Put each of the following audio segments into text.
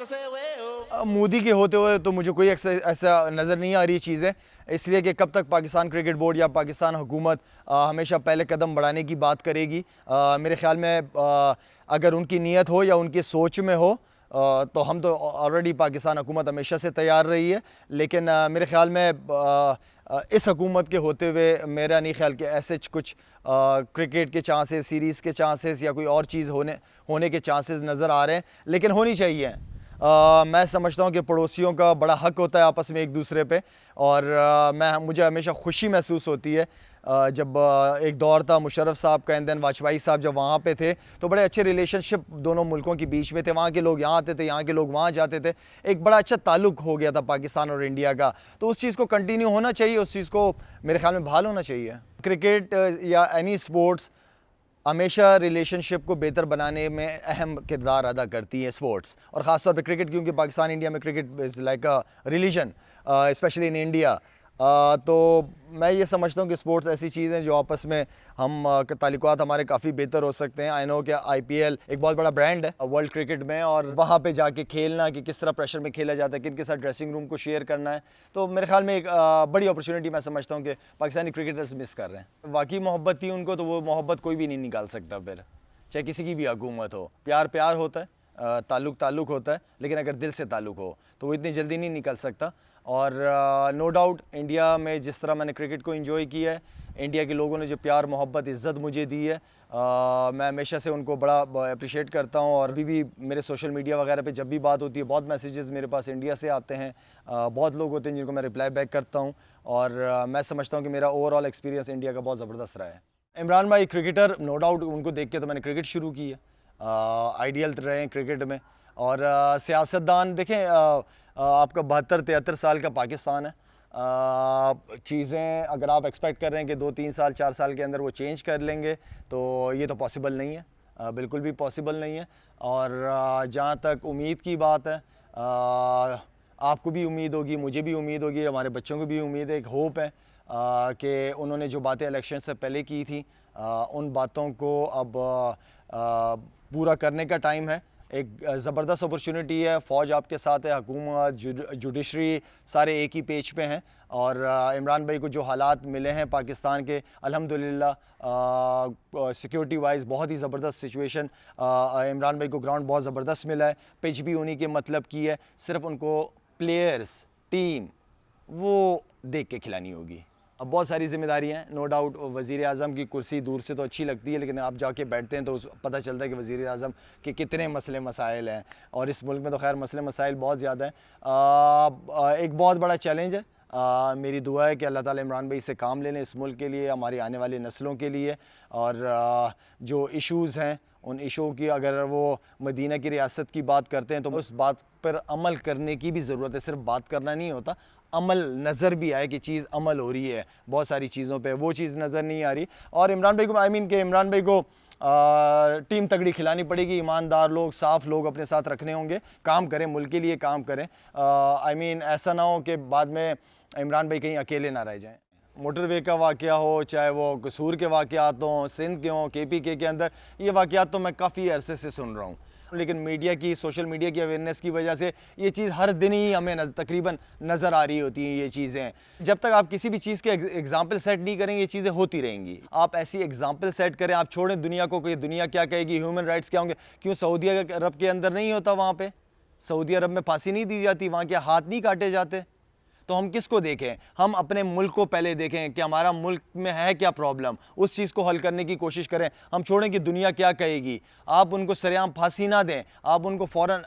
मोदी के होते हुए तो मुझे कोई ऐसा नज़र नहीं आ रही चीज़ें, इसलिए कि कब तक पाकिस्तान क्रिकेट बोर्ड या पाकिस्तान हुकूमत हमेशा पहले कदम बढ़ाने की बात करेगी। मेरे ख़्याल में अगर उनकी नीयत हो या उनकी सोच में हो तो हम तो ऑलरेडी पाकिस्तान हुकूमत हमेशा से तैयार रही है, लेकिन मेरे ख़्याल में इस हुकूमत के होते हुए मेरा नहीं ख्याल कि ऐसे कुछ क्रिकेट के चांसेस, सीरीज़ के चांसेस या कोई और चीज़ होने के चांसेस नज़र आ रहे हैं, लेकिन होनी चाहिए। मैं समझता हूँ कि पड़ोसियों का बड़ा हक होता है आपस में एक दूसरे पे, और मुझे हमेशा खुशी महसूस होती है जब एक दौर था मुशर्रफ साहब का, एंड देन वाजपेयी साहब जब वहाँ पे थे तो बड़े अच्छे रिलेशनशिप दोनों मुल्कों के बीच में थे। वहाँ के लोग यहाँ आते थे, यहाँ के लोग वहाँ जाते थे, एक बड़ा अच्छा ताल्लुक हो गया था पाकिस्तान और इंडिया का। तो उस चीज़ को कंटिन्यू होना चाहिए, उस चीज़ को मेरे ख्याल में बहाल होना चाहिए। क्रिकेट या एनी स्पोर्ट्स हमेशा रिलेशनशिप को बेहतर बनाने में अहम किरदार अदा करती है स्पोर्ट्स, और ख़ास तौर पे क्रिकेट, क्योंकि पाकिस्तान इंडिया में cricket is like a religion, specially in India. तो मैं ये समझता हूँ कि स्पोर्ट्स ऐसी चीज़ है जो आपस में हम ताल्लुकात हमारे काफ़ी बेहतर हो सकते हैं। आई नो कि IPL एक बहुत बड़ा ब्रांड है वर्ल्ड क्रिकेट में, और वहाँ पे जाके खेलना कि किस तरह प्रेशर में खेला जाता है, किन के साथ ड्रेसिंग रूम को शेयर करना है, तो मेरे ख्याल में एक बड़ी अपॉर्चुनिटी मैं समझता हूँ कि पाकिस्तानी क्रिकेटर्स मिस कर रहे हैं। वाकई मोहब्बत थी उनको, तो वो मोहब्बत कोई भी नहीं निकाल सकता फिर, चाहे किसी की भी हुकूमत हो। प्यार प्यार होता है, ताल्लुक ताल्लुक होता है, लेकिन अगर दिल से ताल्लुक हो तो वो इतनी जल्दी नहीं निकल सकता। और नो डाउट इंडिया में जिस तरह मैंने क्रिकेट को एंजॉय किया है, इंडिया के लोगों ने जो प्यार मोहब्बत इज़्ज़त मुझे दी है, मैं हमेशा से उनको बड़ा अप्रिशिएट करता हूँ। और अभी भी मेरे सोशल मीडिया वगैरह पे जब भी बात होती है, बहुत मैसेजेस मेरे पास इंडिया से आते हैं, बहुत लोग होते हैं जिनको मैं रिप्लाई बैक करता हूँ, और मैं समझता हूँ कि मेरा ओवरऑल एक्सपीरियंस इंडिया का बहुत ज़बरदस्त रहा है। इमरान भाई क्रिकेटर, नो डाउट उनको देख के तो मैंने क्रिकेट शुरू की है, आइडियल रहे हैं क्रिकेट में। और सियासतदान देखें, आपका 72-73 साल का पाकिस्तान है, चीज़ें अगर आप एक्सपेक्ट कर रहे हैं कि 2-3 साल 4 साल के अंदर वो चेंज कर लेंगे, तो ये तो पॉसिबल नहीं है, बिल्कुल भी पॉसिबल नहीं है। और जहाँ तक उम्मीद की बात है, आपको भी उम्मीद होगी, मुझे भी उम्मीद होगी, हमारे बच्चों को भी उम्मीद है, एक होप है कि उन्होंने जो बातें इलेक्शन से पहले की थी, उन बातों को अब पूरा करने का टाइम है। एक ज़बरदस्त अपॉर्चुनिटी है, फ़ौज आपके साथ है, हुकूमत, जुडिशरी सारे एक ही पेज पे हैं, और इमरान भाई को जो हालात मिले हैं पाकिस्तान के, अल्हम्दुलिल्लाह सिक्योरिटी वाइज बहुत ही ज़बरदस्त सिचुएशन, इमरान भाई को ग्राउंड बहुत ज़बरदस्त मिला है, पिच भी उन्हीं के मतलब की है, सिर्फ उनको प्लेयर्स, टीम वो देख के खिलानी होगी। अब बहुत सारी जिम्मेदारियाँ हैं, नो डाउट वज़ीर आज़म की कुर्सी दूर से तो अच्छी लगती है, लेकिन आप जाके बैठते हैं तो पता चलता है कि वज़ीर आज़म के कितने मसले मसाइल हैं, और इस मुल्क में तो खैर मसले मसाइल बहुत ज़्यादा हैं। एक बहुत बड़ा चैलेंज है, मेरी दुआ है कि अल्लाह ताला इमरान भाई से काम ले लें इस मुल्क के लिए, हमारी आने वाली नस्लों के लिए, और जो इश्यूज़ हैं उन इशू की, अगर वो मदीना की रियासत की बात करते हैं तो उस बात पर अमल करने की भी ज़रूरत है, सिर्फ बात करना नहीं होता, अमल नज़र भी आए कि चीज़ अमल हो रही है बहुत सारी चीज़ों पे, वो चीज़ नज़र नहीं आ रही। और इमरान भाई को कि इमरान भाई को टीम तगड़ी खिलानी पड़ेगी, ईमानदार लोग, साफ़ लोग अपने साथ रखने होंगे, काम करें, मुल्क के लिए काम करें। ऐसा ना हो कि बाद में इमरान भाई कहीं अकेले ना रह जाएँ। मोटरवे का वाक़या हो, चाहे वो कसूर के वाक़यात हों, सिंध के हों, KPK के अंदर, ये वाक़यात तो मैं काफ़ी अरसे से सुन रहा हूँ, लेकिन मीडिया की, सोशल मीडिया की अवेयरनेस की वजह से ये चीज़ हर दिन ही हमें तकरीबन नज़र आ रही होती हैं ये चीज़ें। जब तक आप किसी भी चीज़ के एग्ज़ाम्पल सेट नहीं करेंगे, ये चीज़ें होती रहेंगी। आप ऐसी एग्ज़ाम्पल सेट करें, आप छोड़ें दुनिया को कि दुनिया क्या कहेगी, ह्यूमन राइट्स क्या होंगे। क्यों सऊदी अरब के अंदर नहीं होता? वहाँ पर सऊदी अरब में फांसी नहीं दी जाती, वहाँ के हाथ नहीं काटे जाते? तो हम किसको देखें? हम अपने मुल्क को पहले देखें कि हमारा मुल्क में है क्या प्रॉब्लम, उस चीज़ को हल करने की कोशिश करें। हम छोड़ें कि दुनिया क्या कहेगी। आप उनको सरेआम फांसी ना दें, आप उनको फ़ौरन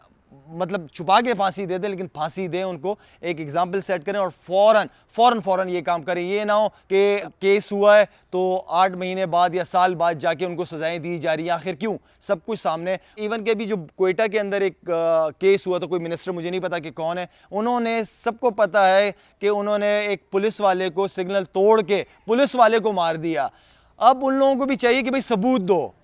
मतलब छुपा के फांसी दे दें, लेकिन फांसी दें उनको, एक एग्जाम्पल सेट करें और फ़ौरन ये काम करें। ये ना हो कि केस हुआ है तो 8 महीने बाद या साल बाद जाके उनको सज़ाएं दी जा रही हैं। आखिर क्यों? सब कुछ सामने। इवन के अभी जो क्वेटा के अंदर एक केस हुआ, तो कोई मिनिस्टर, मुझे नहीं पता कि कौन है, उन्होंने, सबको पता है कि उन्होंने एक पुलिस वाले को सिग्नल तोड़ के पुलिस वाले को मार दिया। अब उन लोगों को भी चाहिए कि भाई सबूत दो।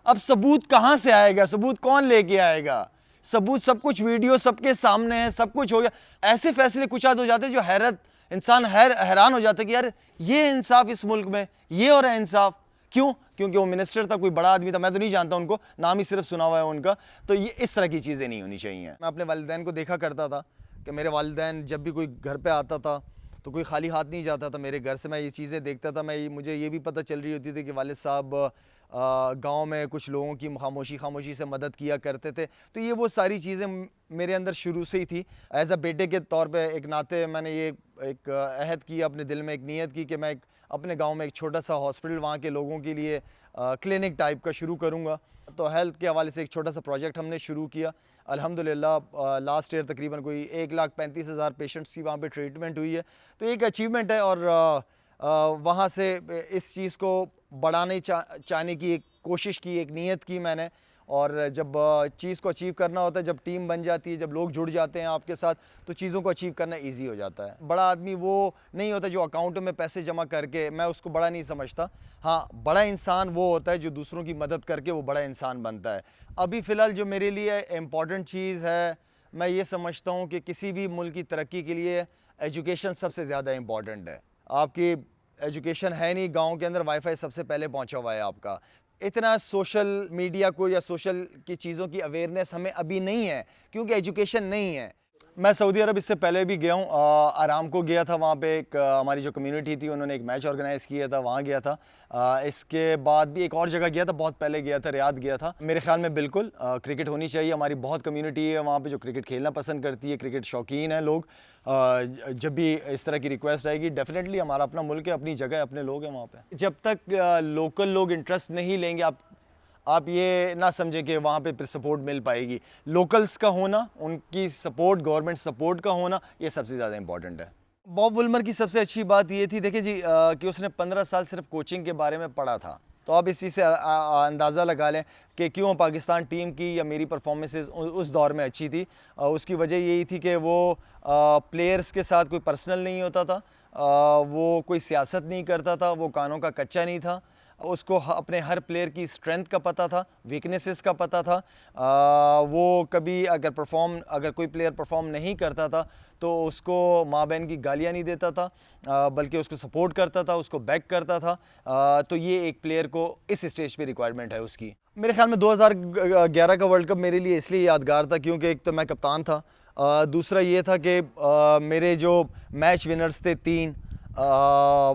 अब सबूत कहाँ से आएगा? सबूत कौन लेके आएगा? सबूत, सब कुछ वीडियो सबके सामने है, सब कुछ हो गया। ऐसे फैसले कुछ हो जाते हैं जो इंसान हैरान हो जाता है कि यार ये इंसाफ इस मुल्क में, ये हो रहा है इंसाफ। क्यों? क्योंकि वो मिनिस्टर था, कोई बड़ा आदमी था, मैं तो नहीं जानता उनको, नाम ही सिर्फ सुना हुआ है उनका। तो ये इस तरह की चीज़ें नहीं होनी चाहिए। मैं अपने वालिदैन को देखा करता था कि मेरे वालिदैन जब भी कोई घर पे आता था तो कोई खाली हाथ नहीं जाता था मेरे घर से। मैं ये चीज़ें देखता था, मुझे ये भी पता चल रही होती थी कि वालिद साहब गांव में कुछ लोगों की खामोशी से मदद किया करते थे। तो ये वो सारी चीज़ें मेरे अंदर शुरू से ही थी। एज़ अ बेटे के तौर पे एक नाते मैंने ये एक अहद किया, अपने दिल में एक नीयत की कि मैं अपने गांव में एक छोटा सा हॉस्पिटल वहाँ के लोगों के लिए क्लिनिक टाइप का शुरू करूँगा। तो हेल्थ के हवाले से एक छोटा सा प्रोजेक्ट हमने शुरू किया। अल्हम्दुलिल्लाह लास्ट ईयर तकरीबन कोई 1,35,000 पेशेंट्स की वहाँ पे ट्रीटमेंट हुई है। तो एक अचीवमेंट है और वहाँ से इस चीज़ को बढ़ाने चाहने की एक कोशिश की, एक नीयत की मैंने। और जब चीज़ को अचीव करना होता है, जब टीम बन जाती है, जब लोग जुड़ जाते हैं आपके साथ, तो चीज़ों को अचीव करना इजी हो जाता है। बड़ा आदमी वो नहीं होता जो अकाउंट में पैसे जमा करके, मैं उसको बड़ा नहीं समझता। हाँ, बड़ा इंसान वो होता है जो दूसरों की मदद करके वो बड़ा इंसान बनता है। अभी फ़िलहाल जो मेरे लिए इम्पॉर्टेंट चीज़ है, मैं ये समझता हूँ कि किसी भी मुल्क की तरक्की के लिए एजुकेशन सबसे ज़्यादा इम्पॉर्टेंट है। आपकी एजुकेशन है नहीं, गाँव के अंदर वाईफाई सबसे पहले पहुँचा हुआ है आपका। इतना सोशल मीडिया को या सोशल की चीज़ों की अवेयरनेस हमें अभी नहीं है क्योंकि एजुकेशन नहीं है। मैं सऊदी अरब इससे पहले भी गया हूँ, आराम को गया था। वहाँ पे एक हमारी जो कम्युनिटी थी उन्होंने एक मैच ऑर्गेनाइज़ किया था, वहाँ गया था। इसके बाद भी एक और जगह गया था, बहुत पहले गया था, रियाद गया था। मेरे ख्याल में बिल्कुल क्रिकेट होनी चाहिए। हमारी बहुत कम्युनिटी है वहाँ पे जो क्रिकेट खेलना पसंद करती है, क्रिकेट शौकीन है लोग। जब भी इस तरह की रिक्वेस्ट आएगी, डेफिनेटली हमारा अपना मुल्क है, अपनी जगह है, अपने लोग हैं वहाँ पे। जब तक लोकल लोग इंटरेस्ट नहीं लेंगे, आप ये ना समझें कि वहाँ पे फिर सपोर्ट मिल पाएगी। लोकल्स का होना, उनकी सपोर्ट, गवर्नमेंट सपोर्ट का होना, ये सबसे ज़्यादा इंपॉर्टेंट है। बॉब वुल्मर की सबसे अच्छी बात ये थी, देखिए जी, कि उसने 15 साल सिर्फ कोचिंग के बारे में पढ़ा था। तो आप इस चीज़ से अंदाज़ा लगा लें कि क्यों पाकिस्तान टीम की या मेरी परफॉर्मेंसेस उस दौर में अच्छी थी। उसकी वजह यही थी कि वो प्लेयर्स के साथ कोई पर्सनल नहीं होता था, वो कोई सियासत नहीं करता था, वो कानों का कच्चा नहीं था। उसको अपने हर प्लेयर की स्ट्रेंथ का पता था, वीकनेसेस का पता था। वो कभी अगर कोई प्लेयर परफॉर्म नहीं करता था तो उसको माँ बहन की गालियाँ नहीं देता था, बल्कि उसको सपोर्ट करता था, उसको बैक करता था। तो ये एक प्लेयर को इस स्टेज पे रिक्वायरमेंट है उसकी। मेरे ख्याल में 2011 का वर्ल्ड कप मेरे लिए इसलिए यादगार था क्योंकि एक तो मैं कप्तान था, दूसरा ये था कि मेरे जो मैच विनर्स थे 3,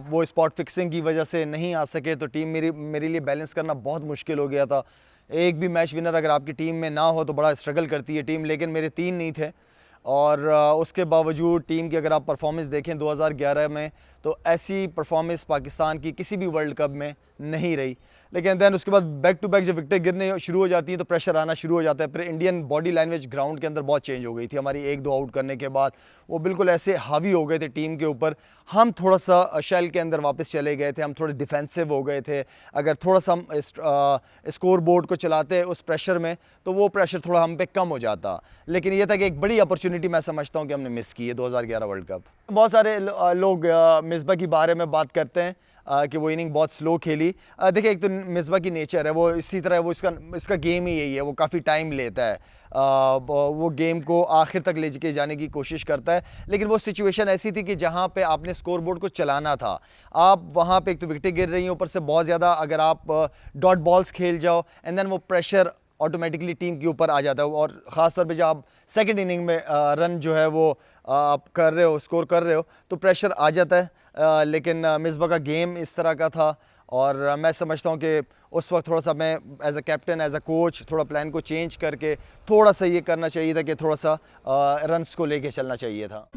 वो स्पॉट फिक्सिंग की वजह से नहीं आ सके, तो टीम मेरे लिए बैलेंस करना बहुत मुश्किल हो गया था। एक भी मैच विनर अगर आपकी टीम में ना हो तो बड़ा स्ट्रगल करती है टीम, लेकिन मेरे 3 नहीं थे। और उसके बावजूद टीम की अगर आप परफॉर्मेंस देखें 2011 में, तो ऐसी परफॉर्मेंस पाकिस्तान की किसी भी वर्ल्ड कप में नहीं रही। लेकिन दैन उसके बाद बैक टू बैक जब विकेटें गिरने शुरू हो जाती हैं तो प्रेशर आना शुरू हो जाता है। फिर इंडियन बॉडी लैंग्वेज ग्राउंड के अंदर बहुत चेंज हो गई थी। हमारी 1-2 आउट करने के बाद वो बिल्कुल ऐसे हावी हो गए थे टीम के ऊपर। हम थोड़ा सा शेल के अंदर वापस चले गए थे, हम थोड़े डिफेंसिव हो गए थे। अगर थोड़ा सा हम स्कोर बोर्ड को चलाते उस प्रेशर में तो वो प्रेशर थोड़ा हम पे कम हो जाता। लेकिन ये था कि एक बड़ी अपॉर्चुनिटी मैं समझता हूँ कि हमने मिस की है 2011 वर्ल्ड कप। बहुत सारे लोग मिसबा के बारे में बात करते हैं कि वो इनिंग बहुत स्लो खेली। देखिए, एक तो मिसबा की नेचर है, वो इसी तरह, वो इसका गेम ही यही है, वो काफ़ी टाइम लेता है। वो गेम को आखिर तक ले के जाने की कोशिश करता है। लेकिन वो सिचुएशन ऐसी थी कि जहाँ पे आपने स्कोर बोर्ड को चलाना था, आप वहाँ पे एक तो विकेटें गिर रही हैं, ऊपर से बहुत ज़्यादा अगर आप डॉट बॉल्स खेल जाओ एंड देन वो प्रेशर ऑटोमेटिकली टीम के ऊपर आ जाता है। और ख़ास तौर पे जब आप सेकंड इनिंग में रन जो है वो आप कर रहे हो, स्कोर कर रहे हो, तो प्रेशर आ जाता है। लेकिन मिसबा का गेम इस तरह का था और मैं समझता हूँ कि उस वक्त थोड़ा सा मैं as a captain, as a coach, थोड़ा प्लान को चेंज करके थोड़ा सा ये करना चाहिए था कि थोड़ा सा रन्स को लेके चलना चाहिए था।